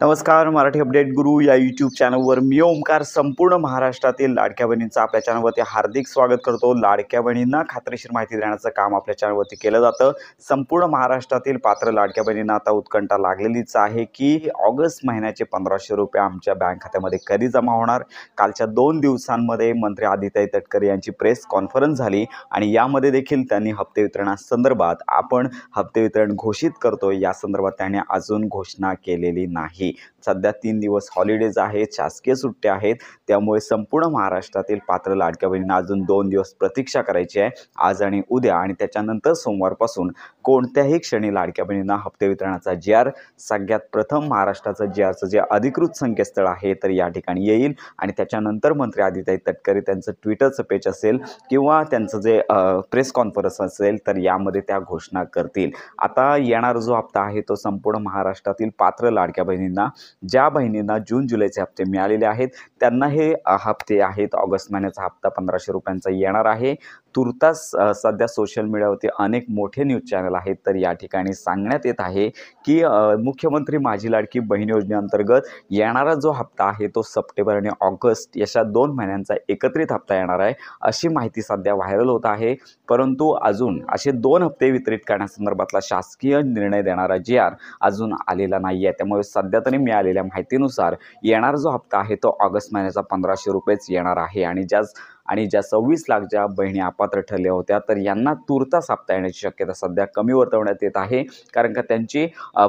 नमस्कार. मराठी अपडेट गुरु या यूट्यूब चॅनलवर मी ओमकार संपूर्ण महाराष्ट्रातील लाडक्या बहिणींचं आपल्या चॅनलवरती हार्दिक स्वागत करतो. लाडक्या बहिणींना खात्रीशीर माहिती देण्याचं काम आपल्या चॅनलवरती केलं जातं. संपूर्ण महाराष्ट्रातील पात्र लाडक्या बहिणींना आता उत्कंठा लागलेलीच आहे की ऑगस्ट महिन्याचे 1500 रुपये आमच्या बँक खात्यामध्ये कधी जमा होणार. कालच्या 2 दिवसांमध्ये मंत्री आदित्य तटकरे यांची प्रेस कॉन्फरन्स झाली आणि यामध्ये देखील त्यांनी हप्ते वितरणासंदर्भात आपण हप्ते वितरण घोषित करतोय या संदर्भात त्यांनी अजून घोषणा केलेली नाही. सध्या 3 दिवस हॉलिडेज आहेत, शासकीय सुट्ट्या आहेत, त्यामुळे संपूर्ण महाराष्ट्रातील पात्र लाडक्या बहिणींना अजून 2 दिवस प्रतीक्षा करायची आहे, आज आणि उद्या. आणि त्याच्यानंतर सोमवारपासून कोणत्याही क्षणी लाडक्या बहिणींना हप्ते वितरणाचा जी-आर सगळ्यात प्रथम महाराष्ट्राचं जी-आरचं जे अधिकृत संकेतस्थळ आहे तर या ठिकाणी येईल. आणि त्याच्यानंतर मंत्री आदित्य तटकरे त्यांचं ट्विटरचं पेज असेल किंवा त्यांचं जे प्रेस कॉन्फरन्स असेल तर यामध्ये त्या घोषणा करतील. आता येणारा जो हप्ता आहे तो संपूर्ण महाराष्ट्रातील पात्र लाडक्या बहिणींना, ज्या बहिणींना जून जुलैचे हप्ते मिळालेले आहेत त्यांना हे हप्ते आहेत. ऑगस्ट महिन्याचा हप्ता 1500 रुपयांचा येणार आहे. तुर्तास सध्या सोशल मीडियावरती अनेक मोठे न्यूज चॅनल आहेत तर या ठिकाणी सांगण्यात येत आहे की मुख्यमंत्री माझी लाडकी बहीण योजनेअंतर्गत येणारा जो हप्ता आहे तो सप्टेंबर आणि ऑगस्ट अशा 2 महिन्यांचा एकत्रित हप्ता येणार आहे, अशी माहिती सध्या व्हायरल होत आहे. परंतु अजून असे 2 हप्ते वितरित करण्यासंदर्भातला शासकीय निर्णय देणारा जी-आर अजून आलेला नाही आहे. त्यामुळे सध्या तरी मिळालेल्या माहितीनुसार येणारा जो हप्ता आहे तो ऑगस्ट महिन्याचा 1500 रुपयेच येणार आहे. आणि ज्या 26 लाख ज्या बहिणी अपात्र ठरल्या होत्या तर यांना तुर्तास हप्ता येण्याची शक्यता सध्या कमी वर्तवण्यात येत आहे, कारण का त्यांची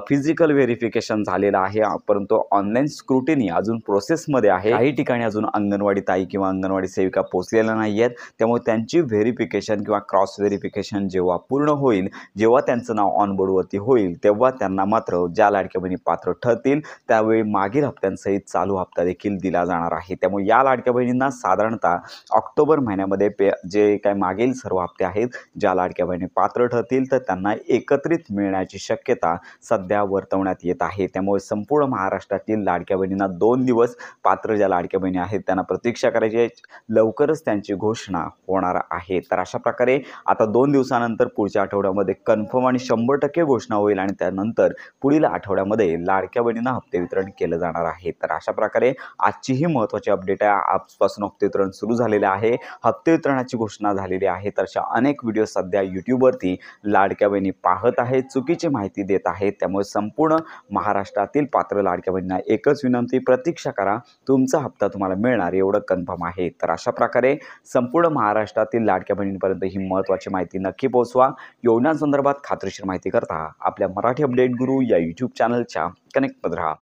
फिजिकल व्हेरिफिकेशन झालेलं आहे, परंतु ऑनलाईन स्क्रुटिनी अजून प्रोसेसमध्ये आहे. काही ठिकाणी अजून अंगणवाडी ताई किंवा अंगणवाडी सेविका पोहोचलेल्या नाही आहेत. त्यामुळे त्यांची व्हेरिफिकेशन किंवा क्रॉस व्हेरिफिकेशन जेव्हा पूर्ण होईल, जेव्हा त्यांचं नाव ऑनबोर्डवरती होईल, तेव्हा त्यांना मात्र ज्या लाडक्या बहिणी पात्र ठरतील त्यावेळी मागील हप्त्यांसहित चालू हप्ता देखील दिला जाणार आहे. त्यामुळे या लाडक्या बहिणींना साधारणतः ऑक्टोबर महिन्यामध्ये जे काही मागील सर्व हप्ते आहेत ज्या लाडक्या बहिणी पात्र ठरतील तर त्यांना एकत्रित मिळण्याची शक्यता सध्या वर्तवण्यात येत आहे. त्यामुळे संपूर्ण महाराष्ट्रातील लाडक्या बहिणींना 2 दिवस पात्र ज्या लाडक्या बहिणी आहेत त्यांना प्रतीक्षा करायची आहे. लवकरच त्यांची घोषणा होणार आहे. तर अशा प्रकारे आता 2 दिवसानंतर पुढच्या आठवड्यामध्ये कन्फर्म आणि 100% घोषणा होईल आणि त्यानंतर पुढील आठवड्यामध्ये लाडक्या बहिणींना हप्ते वितरण केलं जाणार आहे. तर अशा प्रकारे आजची ही महत्त्वाची अपडेट आहे. आजपासून हप्ते वितरण सुरू झालेले आहे. हप्ते वितरणाची घोषणा झालेली आहे. तर अशा अनेक व्हिडिओ सध्या यूट्यूबवरती लाडक्या बहिणी पाहत आहेत, चुकीची माहिती देत आहेत. त्यामुळे संपूर्ण महाराष्ट्रातील पात्र लाडक्या बहिणींना एकच विनंती, प्रतीक्षा करा, तुमचा हप्ता तुम्हाला मिळणार एवढं कन्फर्म आहे. तर अशा प्रकारे संपूर्ण महाराष्ट्रातील लाडक्या बहिणींपर्यंत ही महत्त्वाची माहिती नक्की पोहोचवा. योजनांसंदर्भात खात्रीशीर माहिती करता आपल्या मराठी अपडेट गुरु या यूट्यूब चॅनलच्या कनेक्टमध्ये राहा.